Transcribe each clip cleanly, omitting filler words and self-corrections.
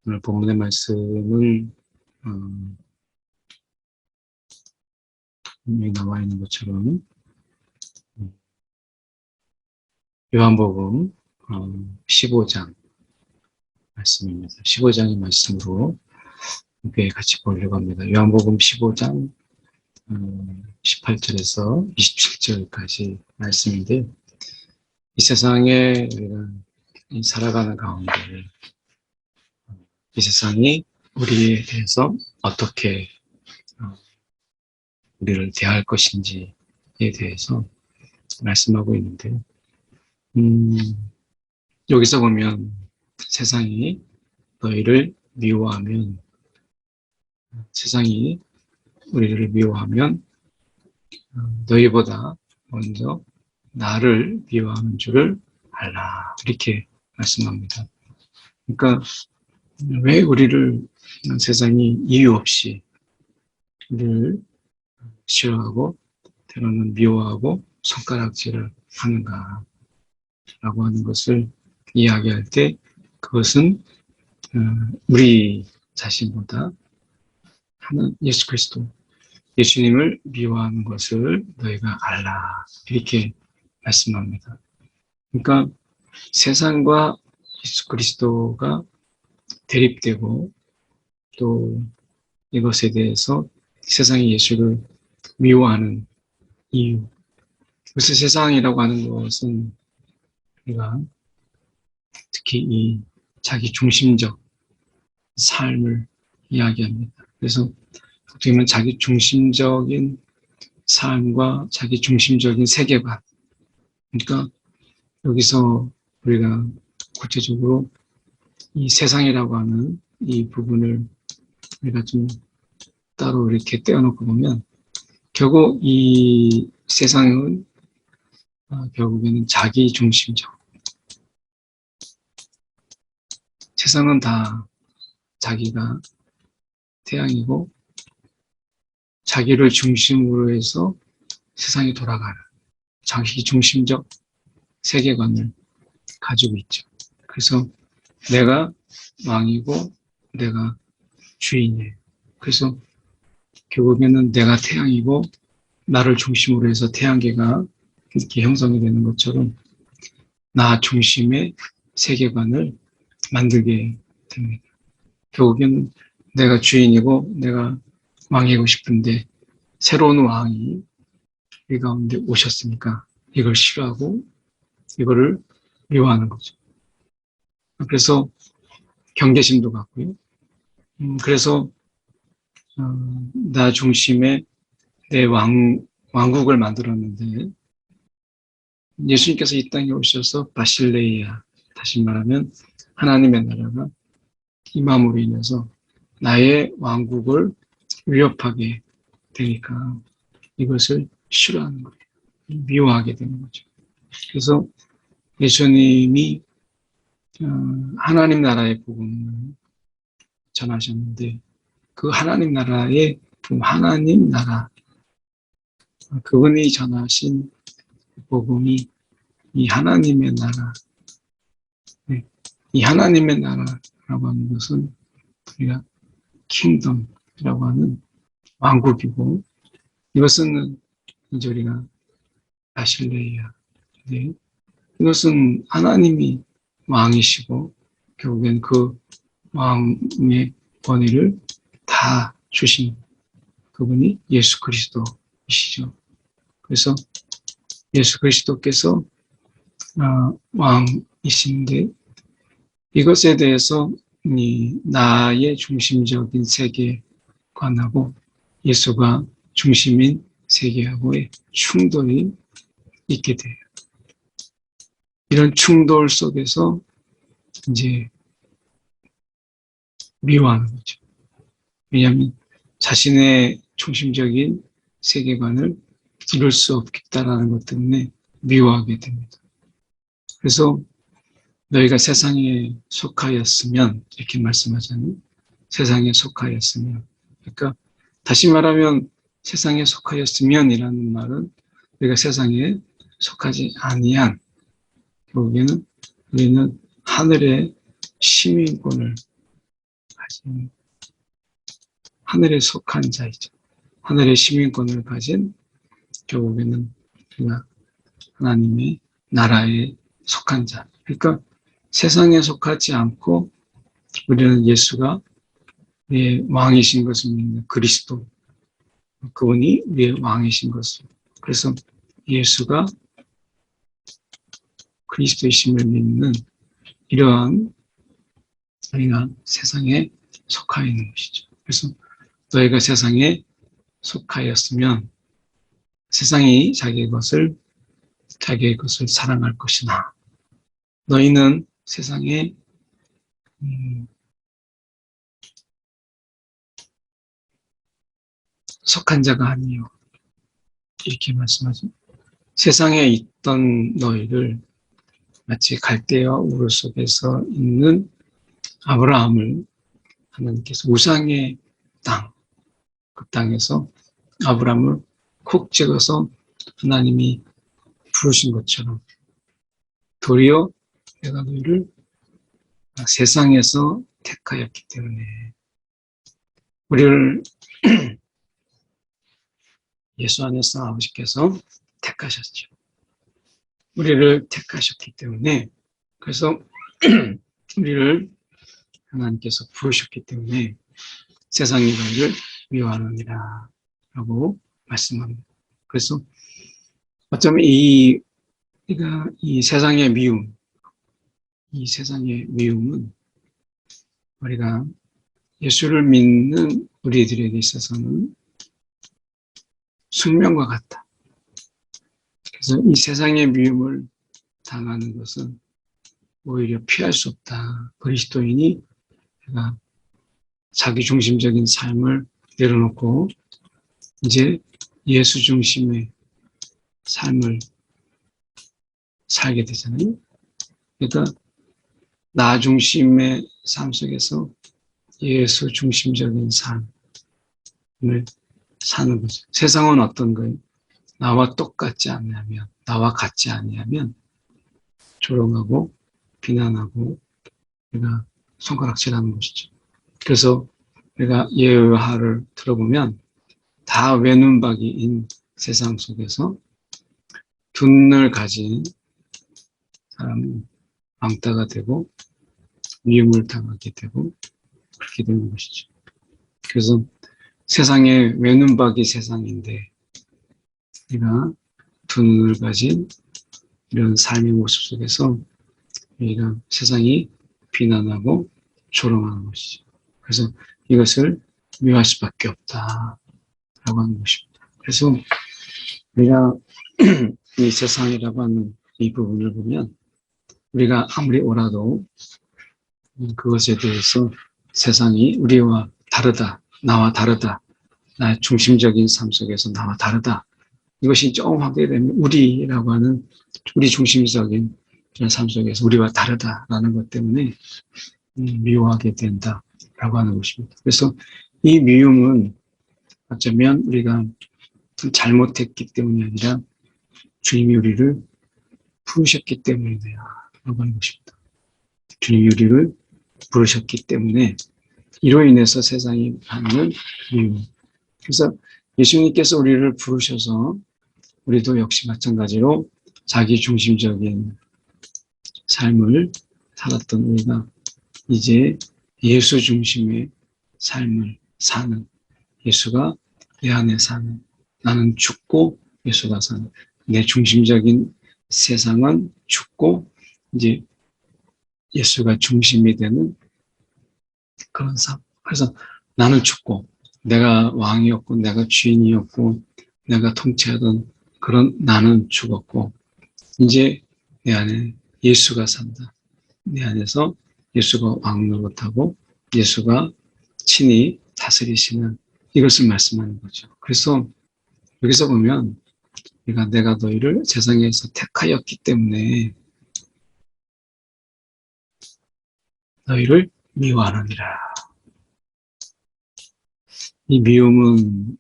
오늘 본문의 말씀은 여기 나와 있는 것처럼 요한복음 15장 말씀입니다. 15장의 말씀으로 함께 같이 보려고 합니다. 요한복음 15장 18절에서 27절까지 말씀인데, 이 세상에 우리가 살아가는 가운데 이 세상이 우리에 대해서 어떻게 우리를 대할 것인지에 대해서 말씀하고 있는데, 여기서 보면 세상이 너희를 미워하면, 세상이 우리를 미워하면 너희보다 먼저 나를 미워하는 줄을 알라, 이렇게 말씀합니다. 그러니까 왜 우리를 세상이 이유 없이 우리를 싫어하고 때로는 미워하고 손가락질을 하는가 라고 하는 것을 이야기할 때, 그것은 우리 자신보다 하는 예수 그리스도, 예수님을 미워하는 것을 너희가 알라, 이렇게 말씀합니다. 그러니까 세상과 예수 그리스도가 대립되고, 또 이것에 대해서 세상이 예수를 미워하는 이유, 그래서 세상이라고 하는 것은 우리가 특히 이 자기 중심적 삶을 이야기합니다. 그래서 어떻게 보면 자기 중심적인 삶과 자기 중심적인 세계관, 그러니까 여기서 우리가 구체적으로 이 세상이라고 하는 이 부분을 우리가 좀 따로 이렇게 떼어놓고 보면, 결국 이 세상은 결국에는 자기 중심적, 세상은 다 자기가 태양이고 자기를 중심으로 해서 세상이 돌아가는 자기 중심적 세계관을 가지고 있죠. 그래서 내가 왕이고 내가 주인이에요. 그래서 결국에는 내가 태양이고 나를 중심으로 해서 태양계가 이렇게 형성이 되는 것처럼 나 중심의 세계관을 만들게 됩니다. 결국에는 내가 주인이고 내가 왕이고 싶은데 새로운 왕이 이 가운데 오셨으니까 이걸 싫어하고 이거를 미워하는 거죠. 그래서 경계심도 갖고요. 그래서 나 중심의 내 왕국을 만들었는데, 예수님께서 이 땅에 오셔서 바실레이아, 다시 말하면 하나님의 나라가 임함으로 인해서 나의 왕국을 위협하게 되니까 이것을 싫어하는 거예요. 미워하게 되는 거죠. 그래서 예수님이 하나님 나라의 복음을 전하셨는데, 그 하나님 나라의 하나님 나라, 그분이 전하신 복음이 이 하나님의 나라, 이 하나님의 나라라고 하는 것은 우리가 킹덤이라고 하는 왕국이고, 이것은 이제 우리가 바실레이아, 이것은 하나님이 왕이시고 결국엔 그 왕의 권위를 다 주신 그분이 예수 그리스도이시죠. 그래서 예수 그리스도께서 왕이신데, 이것에 대해서 나의 중심적인 세계관하고 예수가 중심인 세계하고의 충돌이 있게 돼요. 이런 충돌 속에서 이제 미워하는 거죠. 왜냐하면 자신의 중심적인 세계관을 이룰 수 없겠다라는 것 때문에 미워하게 됩니다. 그래서 너희가 세상에 속하였으면, 이렇게 말씀하잖아요. 세상에 속하였으면. 그러니까 다시 말하면 세상에 속하였으면이라는 말은 우리가 세상에 속하지 아니한, 결국에는 우리는 하늘의 시민권을 하늘에 속한 자이죠. 하늘의 시민권을 가진 결국에는 우리가 하나님의 나라에 속한 자. 그러니까 세상에 속하지 않고 우리는 예수가 우리의 왕이신 것을 믿는 그리스도, 그분이 우리의 왕이신 것을. 그래서 예수가 그리스도이심을 믿는 이러한 우리가 세상에 속하여 있는 것이죠. 그래서 너희가 세상에 속하였으면 세상이 자기의 것을 사랑할 것이나 너희는 세상에 속한 자가 아니요. 이렇게 말씀하죠. 세상에 있던 너희를 마치 갈대와 우르 속에서 있는 아브라함을 하나님께서 우상의 땅, 그 땅에서 아브라함을 콕 찍어서 하나님이 부르신 것처럼 도리어 내가 너희를 세상에서 택하였기 때문에 우리를 예수 안에서 아버지께서 택하셨죠. 우리를 택하셨기 때문에 그래서 우리를 하나님께서 부르셨기 때문에 세상이 너희를 미워하느니라 라고 말씀합니다. 그래서 어쩌면 이 세상의 미움, 이 세상의 미움은 우리가 예수를 믿는 우리들에게 있어서는 숙명과 같다. 그래서 이 세상의 미움을 당하는 것은 오히려 피할 수 없다. 그리스도인이 자기 중심적인 삶을 내려놓고 이제 예수 중심의 삶을 살게 되잖아요. 그러니까 나 중심의 삶 속에서 예수 중심적인 삶을 사는 거죠. 세상은 어떤 거예요? 나와 똑같지 않으면, 나와 같지 아니하면 조롱하고 비난하고 우리가 손가락질하는 것이죠. 그래서 우리가 예화를 들어보면 다 외눈박이인 세상 속에서 두 눈을 가진 사람은 왕따가 되고 미움을 당하게 되고 그렇게 되는 것이죠. 그래서 세상에 외눈박이 세상인데 우리가 두 눈을 가진 이런 삶의 모습 속에서 우리가 세상이 비난하고 조롱하는 것이죠. 그래서 이것을 미워할 수밖에 없다라고 하는 것입니다. 그래서 우리가 이 세상이라고 하는 이 부분을 보면 우리가 아무리 옳아도 그것에 대해서 세상이 우리와 다르다, 나와 다르다, 나의 중심적인 삶 속에서 나와 다르다. 이것이 좀 확대되면 우리라고 하는 우리 중심적인 삶 속에서 우리와 다르다라는 것 때문에 미워하게 된다라고 하는 것입니다. 그래서 이 미움은 어쩌면 우리가 잘못했기 때문이 아니라 주님이 우리를 부르셨기 때문이다 라고 하는 것입니다. 주님이 우리를 부르셨기 때문에 이로 인해서 세상이 받는 미움. 그래서 예수님께서 우리를 부르셔서 우리도 역시 마찬가지로 자기 중심적인 삶을 살았던 우리가 이제 예수 중심의 삶을 사는, 예수가 내 안에 사는, 나는 죽고 예수가 사는, 내 중심적인 세상은 죽고 이제 예수가 중심이 되는 그런 삶. 그래서 나는 죽고 내가 왕이었고 내가 주인이었고 내가 통치하던 그런 나는 죽었고 이제 내 안에 예수가 산다. 내 안에서 예수가 왕 노릇하고 예수가 친히 다스리시는 이것을 말씀하는 거죠. 그래서 여기서 보면 내가 너희를 세상에서 택하였기 때문에 너희를 미워하느니라. 이 미움은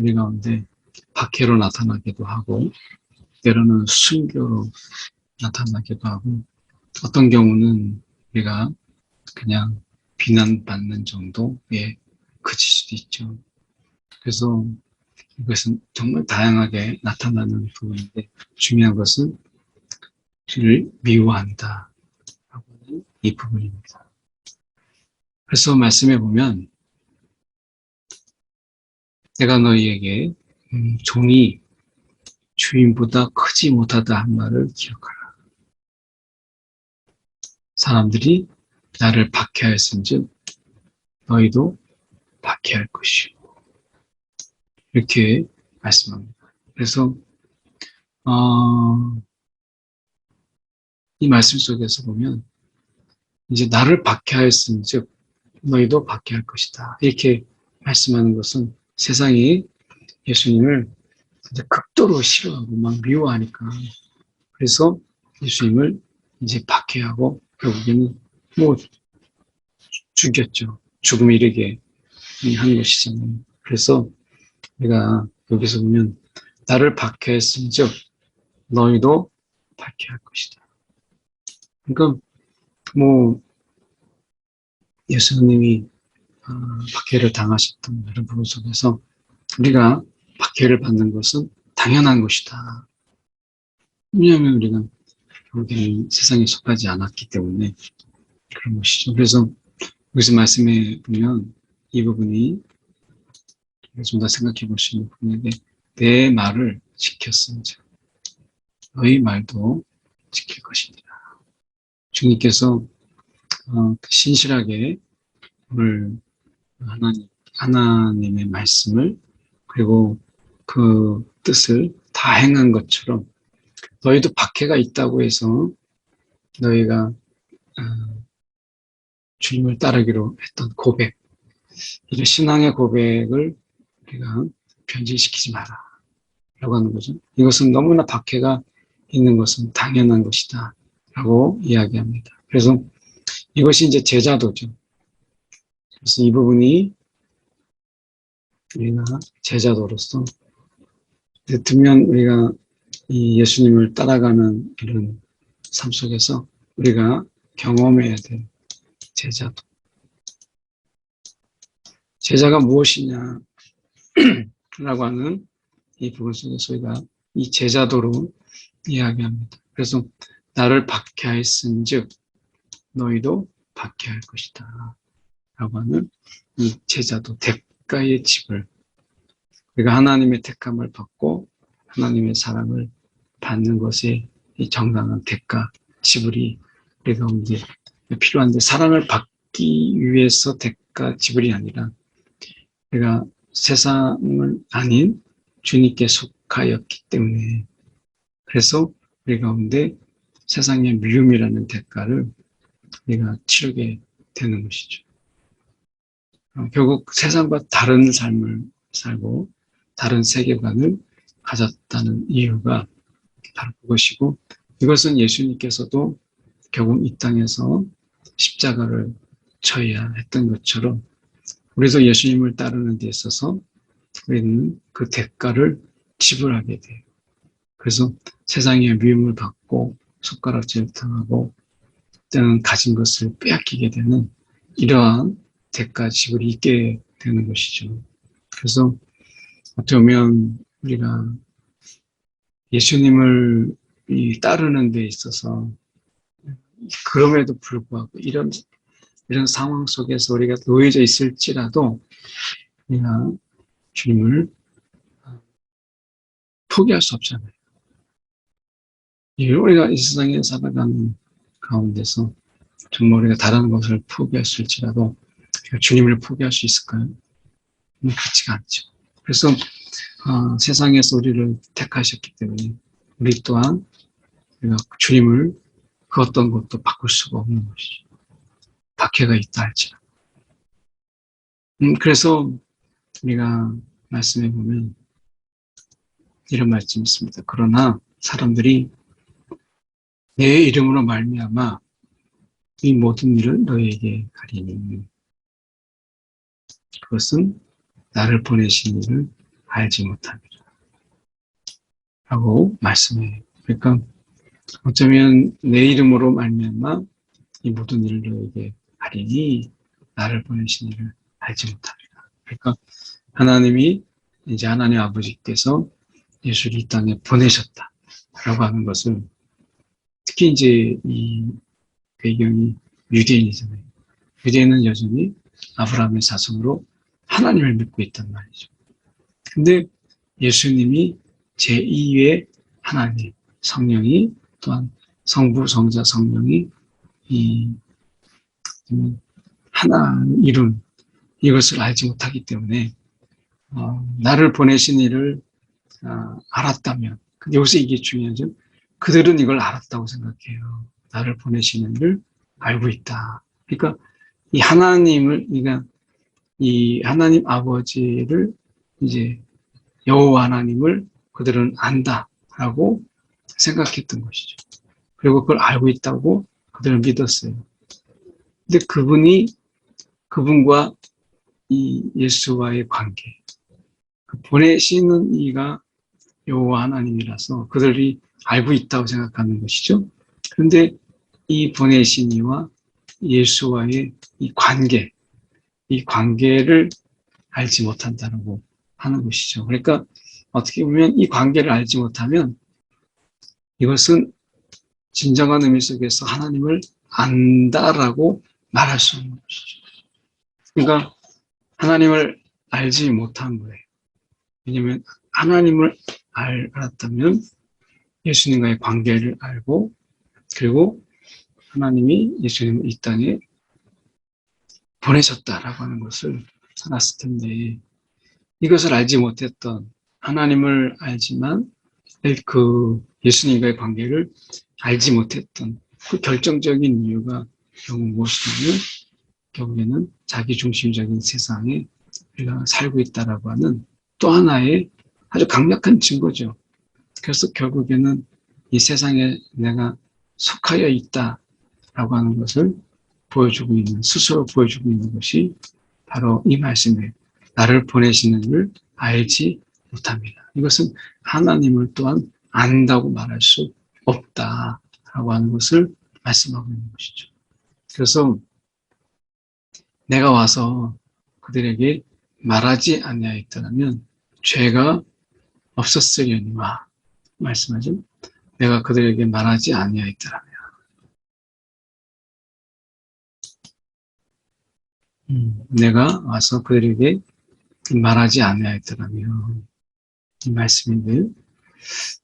우리 가운데 박해로 나타나기도 하고 때로는 순교로 나타나기도 하고 어떤 경우는 우리가 그냥 비난받는 정도에 그칠 수도 있죠. 그래서 이것은 정말 다양하게 나타나는 부분인데 중요한 것은 그를 미워한다 라고 하는 이 부분입니다. 그래서 말씀해 보면 내가 너희에게 종이 주인보다 크지 못하다 한 말을 기억하라. 사람들이 나를 박해하였은즉 너희도 박해할 것이요. 이렇게 말씀합니다. 그래서 이 말씀 속에서 보면 이제 나를 박해하였은즉 너희도 박해할 것이다. 이렇게 말씀하는 것은 세상이 예수님을 이제 극도로 싫어하고 막 미워하니까 그래서 예수님을 이제 박해하고 결국에는 뭐 죽였죠. 죽음에 이르게 한 것이잖아요. 그래서 우리가 여기서 보면 나를 박해했은즉 너희도 박해할 것이다. 그러니까 뭐 예수님이 박해를 당하셨던 이런 부분 속에서 우리가 박해를 받는 것은 당연한 것이다. 왜냐하면 우리가 결국에는 세상에 속하지 않았기 때문에 그런 것이죠. 그래서 여기서 말씀해 보면 이 부분이 좀 더 생각해 볼 수 있는 부분인데 내 말을 지켰은즉 너희 말도 지킬 것입니다. 주님께서 신실하게 오늘 하나님의 말씀을 그리고 그 뜻을 다 행한 것처럼 너희도 박해가 있다고 해서 너희가 주님을 따르기로 했던 고백, 이런 신앙의 고백을 우리가 변질시키지 마라 라고 하는 거죠. 이것은 너무나 박해가 있는 것은 당연한 것이다 라고 이야기합니다. 그래서 이것이 이제 제자도죠. 그래서 이 부분이 우리가 제자도로서 듣면 우리가 이 예수님을 따라가는 이런 삶 속에서 우리가 경험해야 될 제자도. 제자가 무엇이냐 라고 하는 이 부분 속에서 우리가 이 제자도로 이야기합니다. 그래서 나를 박해하였은즉 너희도 박해할 것이다 라고 하는 이 제자도, 대가의 집을, 우리가 하나님의 택함을 받고 하나님의 사랑을 받는 것에 이 정당한 대가 지불이 우리 가운데 필요한데, 사랑을 받기 위해서 대가 지불이 아니라 우리가 세상을 아닌 주님께 속하였기 때문에, 그래서 우리 가운데 세상의 미움이라는 대가를 우리가 치르게 되는 것이죠. 결국 세상과 다른 삶을 살고 다른 세계관을 가졌다는 이유가 바로 그것이고, 이것은 예수님께서도 결국 이 땅에서 십자가를 져야 했던 것처럼 우리도 예수님을 따르는 데 있어서 우리는 그 대가를 지불하게 돼요. 그래서 세상의 미움을 받고 손가락질을 당하고 때는 가진 것을 빼앗기게 되는 이러한 대가 지불이 있게 되는 것이죠. 그래서 어떻게 보면 우리가 예수님을 따르는 데 있어서 그럼에도 불구하고 이런 상황 속에서 우리가 놓여져 있을지라도 우리가 주님을 포기할 수 없잖아요. 우리가 이 세상에 살아가는 가운데서 정말 우리가 다른 것을 포기했을지라도 주님을 포기할 수 있을까요? 그렇지가 않죠. 그래서 세상에서 우리를 택하셨기 때문에 우리 또한 우리가 주님을 그 어떤 것도 바꿀 수가 없는 것이죠. 박해가 있다 할지라도. 그래서 우리가 말씀해 보면 이런 말씀이 있습니다. 그러나 사람들이 내 이름으로 말미암아 이 모든 일을 너희에게 가리니 그것은 나를 보내신 이를 알지 못함이라 라고 말씀해요. 그러니까 어쩌면 내 이름으로 말미암아 이 모든 일을 너희에게 하리니 나를 보내신 이를 알지 못합니다. 그러니까 하나님이 이제 하나님 아버지께서 예수를 이 땅에 보내셨다라고 하는 것을 특히 이제 이 배경이 유대인이잖아요. 유대인은 여전히 아브라함의 자손으로 하나님을 믿고 있단 말이죠. 근데 예수님이 제2의 하나님, 성령이 또한 성부, 성자, 성령이 이 하나 이룬 이것을 알지 못하기 때문에 나를 보내신 이를 알았다면 여기서 이게 중요하죠. 그들은 이걸 알았다고 생각해요. 나를 보내시는 이를 알고 있다. 그러니까 이 하나님을 그러니까 이 하나님 아버지를 이제 여호와 하나님을 그들은 안다라고 생각했던 것이죠. 그리고 그걸 알고 있다고 그들은 믿었어요. 근데 그분과 이 예수와의 관계, 그 보내시는 이가 여호와 하나님이라서 그들이 알고 있다고 생각하는 것이죠. 그런데 이 보내신 이와 예수와의 이 관계를 알지 못한다고 하는 것이죠. 그러니까 어떻게 보면 이 관계를 알지 못하면 이것은 진정한 의미 속에서 하나님을 안다라고 말할 수 없는 것이죠. 그러니까 하나님을 알지 못한 거예요. 왜냐하면 하나님을 알았다면 예수님과의 관계를 알고 그리고 하나님이 예수님을 이 땅에 보내셨다라고 하는 것을 알았을 텐데 이것을 알지 못했던 하나님을 알지만 그 예수님과의 관계를 알지 못했던 그 결정적인 이유가 결국 무엇이냐면 결국에는 자기중심적인 세상에 우리가 살고 있다라고 하는 또 하나의 아주 강력한 증거죠. 그래서 결국에는 이 세상에 내가 속하여 있다라고 하는 것을 보여주고 있는, 스스로 보여주고 있는 것이 바로 이 말씀이에요. 나를 보내시는 이를 알지 못합니다. 이것은 하나님을 또한 안다고 말할 수 없다라고 하는 것을 말씀하고 있는 것이죠. 그래서 내가 와서 그들에게 말하지 아니하였더라면 죄가 없었으려니와 말씀하죠. 내가 그들에게 말하지 아니하였더라면 내가 와서 그들에게 말하지 아니하였더라면 이 말씀인데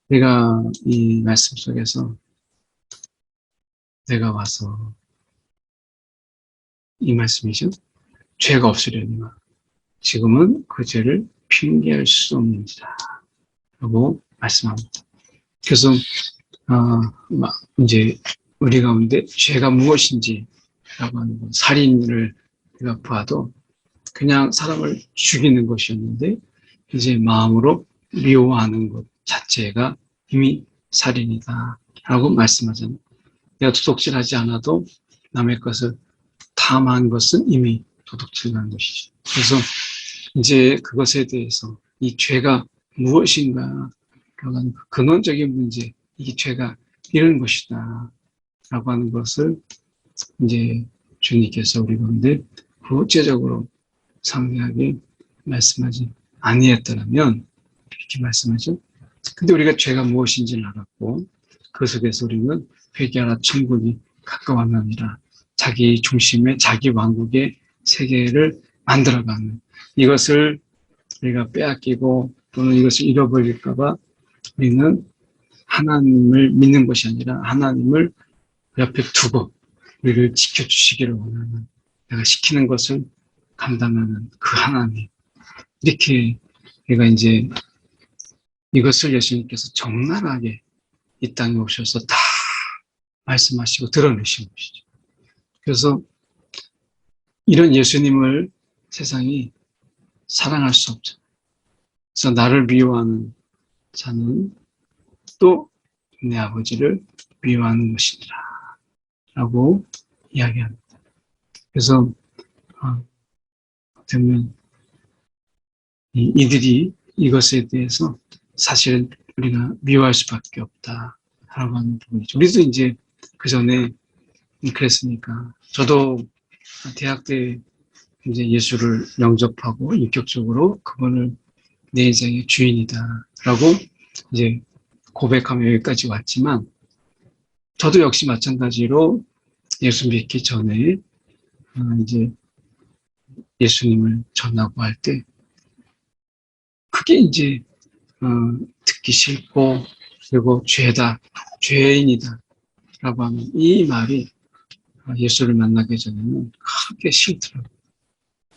내가 이 말씀 속에서 내가 와서 이 말씀이죠. 죄가 없으려니와 지금은 그 죄를 핑계할 수 없는지라 라고 말씀합니다. 그래서 이제 우리 가운데 죄가 무엇인지 라고 하는 것, 살인을 우리가 봐도 그냥 사람을 죽이는 것이었는데 이제 마음으로 미워하는 것 자체가 이미 살인이다 라고 말씀하잖아요. 내가 도둑질하지 않아도 남의 것을 탐한 것은 이미 도둑질한 것이죠. 그래서 이제 그것에 대해서 이 죄가 무엇인가 그런 근원적인 문제, 이 죄가 이런 것이다 라고 하는 것을 이제 주님께서 우리 가운데 구체적으로 상세하게 말씀하지 아니했더라면 이렇게 말씀하죠. 근데 우리가 죄가 무엇인지를 알았고 그 속에서 우리는 회개하라 천국이 가까웠느니라 자기 중심의 자기 왕국의 세계를 만들어가는 이것을 우리가 빼앗기고 또는 이것을 잃어버릴까 봐 우리는 하나님을 믿는 것이 아니라 하나님을 옆에 두고 우리를 지켜주시기를 원하는 내가 시키는 것을 감당하는 그 하나님 이렇게 우리가 이제 이것을 예수님께서 적나라하게 이 땅에 오셔서 다 말씀하시고 드러내신 것이죠. 그래서 이런 예수님을 세상이 사랑할 수 없죠. 그래서 나를 미워하는 자는 또 내 아버지를 미워하는 것이니라 라고 이야기합니다. 그래서 어쩌면 이들이 이것에 대해서 사실은 우리가 미워할 수밖에 없다라고 하는 부분이죠. 우리도 이제 그 전에 그랬으니까 저도 대학 때 이제 예수를 영접하고 인격적으로 그분을 내 인생의 주인이다라고 이제 고백하며 여기까지 왔지만 저도 역시 마찬가지로 예수 믿기 전에 이제 예수님을 전하고 할 때 그게 이제 듣기 싫고 그리고 죄다, 죄인이다 라고 하는 이 말이 예수를 만나기 전에는 크게 싫더라고요.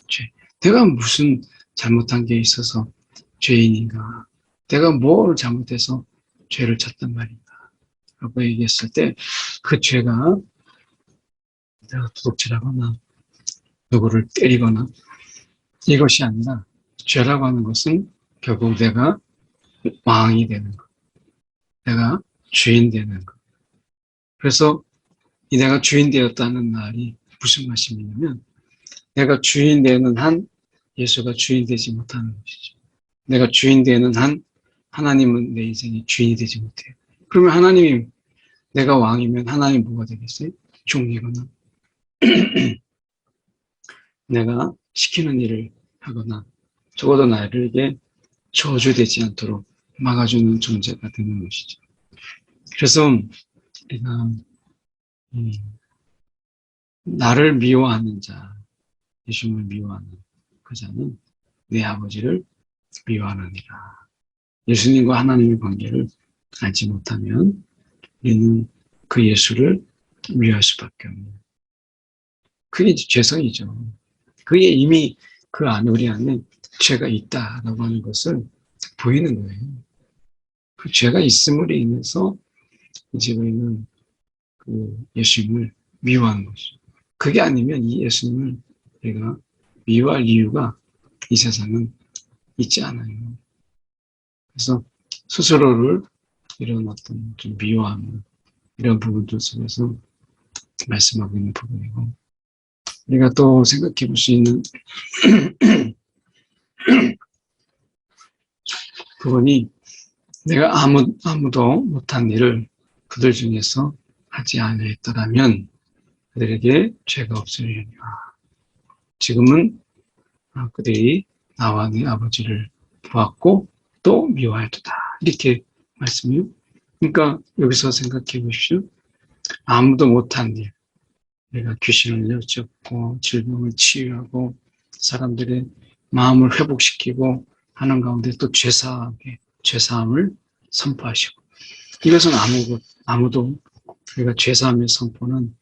죄. 내가 무슨 잘못한 게 있어서 죄인인가? 내가 뭘 잘못해서 죄를 졌단 말인가? 라고 얘기했을 때 그 죄가 내가 도둑질하거나 누구를 때리거나 이것이 아니라 죄라고 하는 것은 결국 내가 왕이 되는 것, 내가 주인 되는 것. 그래서 이 내가 주인 되었다는 말이 무슨 말씀이냐면 내가 주인 되는 한 예수가 주인 되지 못하는 것이죠. 내가 주인 되는 한 하나님은 내 인생의 주인이 되지 못해요. 그러면 하나님이 내가 왕이면 하나님 뭐가 되겠어요? 종이거나 내가 시키는 일을 하거나 적어도 나에게 저주되지 않도록 막아주는 존재가 되는 것이죠. 그래서 우리가 나를 미워하는 자, 예수님을 미워하는 그 자는 내 아버지를 미워하느니라. 예수님과 하나님의 관계를 알지 못하면 우리는 그 예수를 미워할 수밖에 없는. 그게 죄성이죠. 그게 이미 그 안에 우리 안에 죄가 있다라고 하는 것을 보이는 거예요. 그 죄가 있음으로 인해서 이제 우리는 그 예수님을 미워하는 것이죠. 그게 아니면 이 예수님을 우리가 미워할 이유가 이 세상은 있지 않아요. 그래서 스스로를 이런 어떤 좀 미워하는 이런 부분들 속에서 말씀하고 있는 부분이고, 우리가 또 생각해 볼 수 있는 부분이 내가 아무도 못한 일을 그들 중에서 하지 아니했더라면 그들에게 죄가 없으리라. 지금은 그들이 나와 내 아버지를 보았고 또 미워할도다. 이렇게 말씀이요. 그러니까 여기서 생각해 보십시오. 아무도 못한 일, 내가 귀신을 내쫓고 질병을 치유하고 사람들의 마음을 회복시키고 하는 가운데 또 죄사함을 선포하시고, 이것은 아무도 우리가 죄사함의 선포는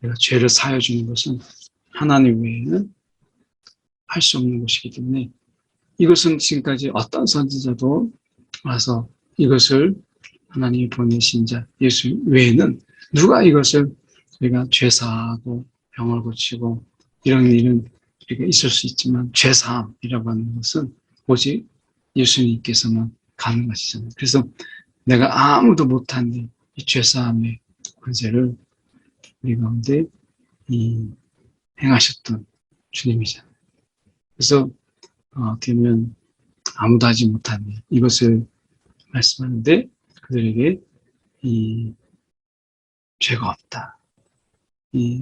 우리가 죄를 사하여 주는 것은 하나님 외에는 할 수 없는 것이기 때문에 이것은 지금까지 어떤 선지자도 와서 이것을 하나님이 보내신 자 예수 외에는 누가 이것을 우리가 죄사하고 병을 고치고 이런 일은 우리가 있을 수 있지만 죄사함이라고 하는 것은 오직 예수님께서만 가능하시잖아요. 그래서 내가 아무도 못한 이 죄사함의 권세를 우리 가운데 행하셨던 주님이잖아요. 그래서 어떻게 보면 아무도 하지 못한 일, 이것을 말씀하는데 그들에게 이 죄가 없다.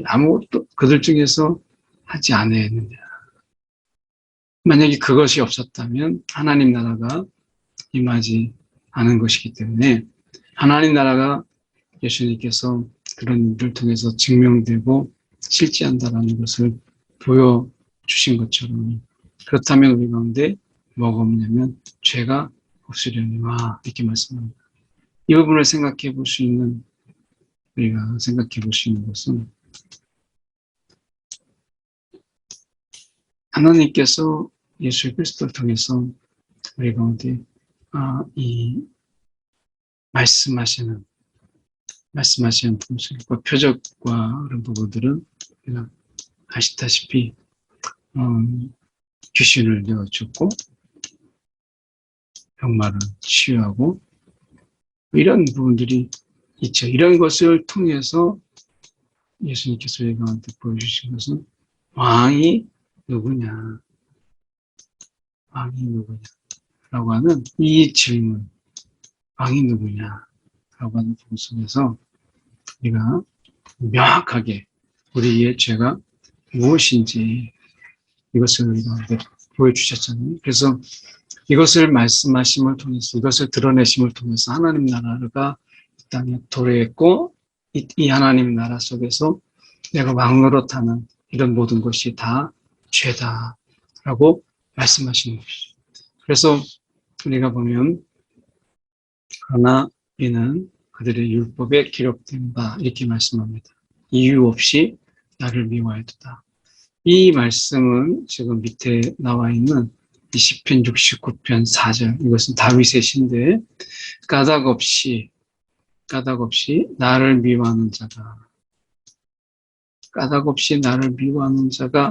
아무것도 그들 중에서 하지 않았느냐. 만약에 그것이 없었다면 하나님 나라가 임하지 않은 것이기 때문에 하나님 나라가 예수님께서 그런 일을 통해서 증명되고 실제한다라는 것을 보여주신 것처럼, 그렇다면 우리 가운데 뭐가 없냐면 죄가 없으려니와 이렇게 말씀합니다. 이 부분을 생각해 볼 수 있는, 우리가 생각해 볼 수 있는 것은 하나님께서 예수 그리스도를 통해서 우리 가운데 이 말씀하시는 분들과 표적과 그런 부분들은 우리가 아시다시피 귀신을 내어주고 병마를 치유하고 이런 부분들이 있죠. 이런 것을 통해서 예수님께서 우리 가운데 보여주신 것은 왕이 누구냐, 왕이 누구냐라고 하는 이 질문, 왕이 누구냐라고 하는 부분 속에서 우리가 명확하게 우리의 죄가 무엇인지 이것을 우리가 보여주셨잖아요. 그래서 이것을 말씀하심을 통해서, 이것을 드러내심을 통해서 하나님 나라가 이 땅에 도래했고, 이 하나님 나라 속에서 내가 왕노릇하는 이런 모든 것이 다 죄다라고 말씀하시는 것이죠. 그래서 우리가 보면, 그러나 이는 그들의 율법에 기록된 바, 이렇게 말씀합니다. 이유 없이 나를 미워하였다. 이 말씀은 지금 밑에 나와 있는 시편 69편 4절, 이것은 다윗의 시인데, 까닭 없이 나를 미워하는 자가, 까닭 없이 나를 미워하는 자가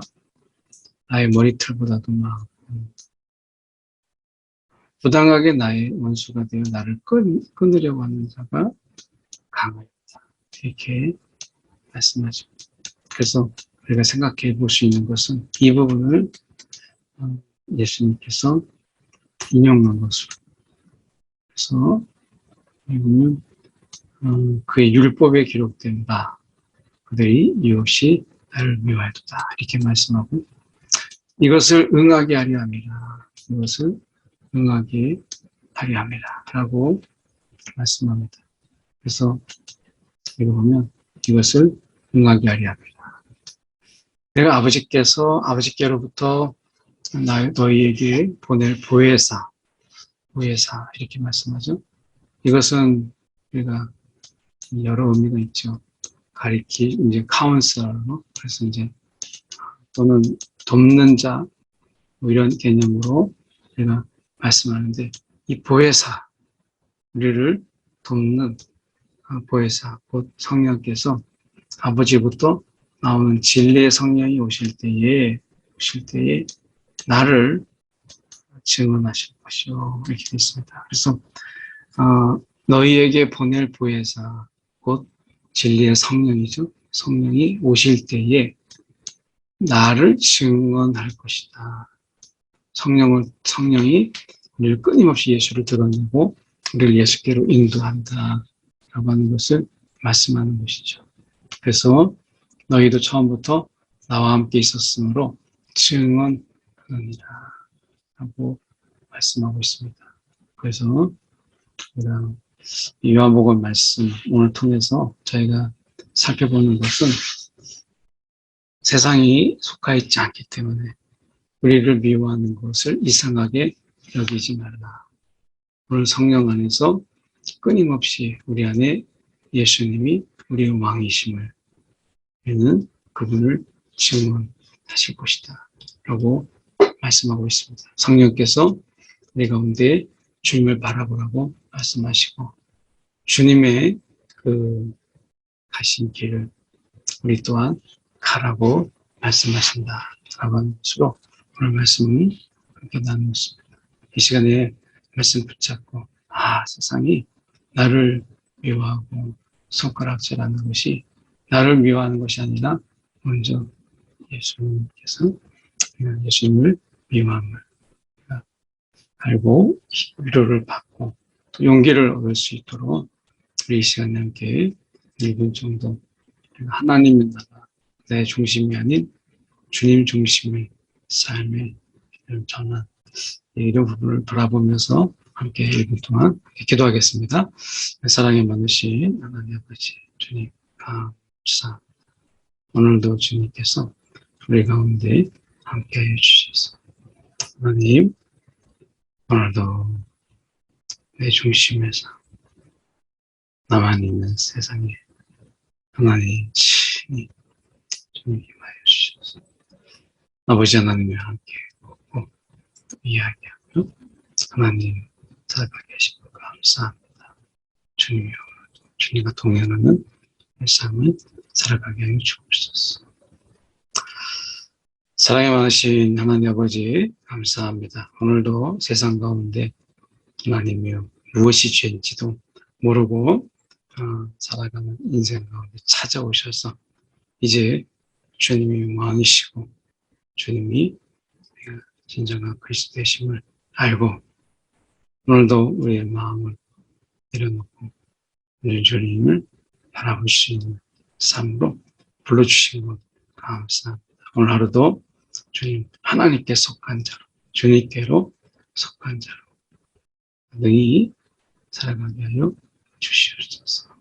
나의 머리털보다도 많고, 부당하게 나의 원수가 되어 나를 끊으려고 하는 자가 강하다. 이렇게 말씀하죠. 그래서 우리가 생각해 볼 수 있는 것은 이 부분을 예수님께서 인용한 것으로. 그래서 이거는 그의 율법에 기록된 바, 그들이 이유 없이 나를 미워하였다. 이렇게 말씀하고, 이것을 응하게 하려 함이라. 이것을 응하게 하려 함이라. 라고 말씀합니다. 그래서 이거 보면 이것을 응하게 하려 합니다. 내가 아버지께로부터 너희에게 보낼 보혜사 이렇게 말씀하죠. 이것은 우리가 여러 의미가 있죠. 이제 카운슬러, 그래서 이제 또는 돕는 자, 뭐 이런 개념으로 우리가 말씀하는데, 이 보혜사, 우리를 돕는 보혜사, 곧 성령께서 아버지부터 나오는 진리의 성령이 오실 때에 나를 증언하실 것이요. 이렇게 되어 있습니다. 그래서 너희에게 보낼 보혜사, 곧 진리의 성령이죠. 성령이 오실 때에 나를 증언할 것이다. 성령이 우리를 끊임없이 예수를 드러내고 우리를 예수께로 인도한다. 라고 하는 것을 말씀하는 것이죠. 그래서 너희도 처음부터 나와 함께 있었으므로 증언하느니라 라고 말씀하고 있습니다. 그래서 우리가 이 요한복음 말씀 오늘 통해서 저희가 살펴보는 것은 세상이 속하 있지 않기 때문에 우리를 미워하는 것을 이상하게 여기지 말라. 오늘 성령 안에서 끊임없이 우리 안에 예수님이 우리의 왕이심을, 우리는 그분을 증언하실 것이다 라고 말씀하고 있습니다. 성령께서 우리 가운데 주님을 바라보라고 말씀하시고, 주님의 그 가신 길을 우리 또한 가라고 말씀하신다 라고 하는 것으로 오늘 말씀을 그렇게 나누었습니다. 이 시간에 말씀 붙잡고, 세상이 나를 미워하고 손가락질하는 것이 나를 미워하는 것이 아니라 먼저 예수님께서 예수님을 미워함을 알고 위로를 받고 또 용기를 얻을 수 있도록 우리 이 시간에 함께 1분 정도 하나님의 나라, 내 중심이 아닌 주님 중심의 삶의 전환, 이런 부분을 돌아보면서 함께 1분 동안 기도하겠습니다. 사랑에 많으신 하나님 아버지, 주님 감사. 오늘도 주님께서 우리 가운데 함께 해주셔서 하나님, 오늘도 내 중심에서 나만 있는 세상에 하나님 친히 주님 임하여 주셔서 아버지 하나님과 함께 걷고 또 이야기하며 하나님 살아가게 하신 것 감사합니다. 주님과 동행하는 삶을 살아가게 하여 주옵소서. 사랑에 많으신 하나님 아버지 감사합니다. 오늘도 세상 가운데 하나님이여 무엇이 죄인지도 모르고 살아가는 인생 가운데 찾아오셔서 이제 주님이 왕이시고 주님이 진정한 그리스도 되심을 알고 오늘도 우리의 마음을 내려놓고 우리 주님을 바라볼 수 있는 삶으로 불러주신 것 감사합니다. 오늘 하루도 주님, 하나님께 속한 자로, 주님께로 속한 자로 능히 살아가게 하여 주시옵소서.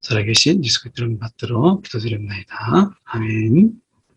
살아계신 예수 그리스도를 받들어 기도드립니다. 아멘.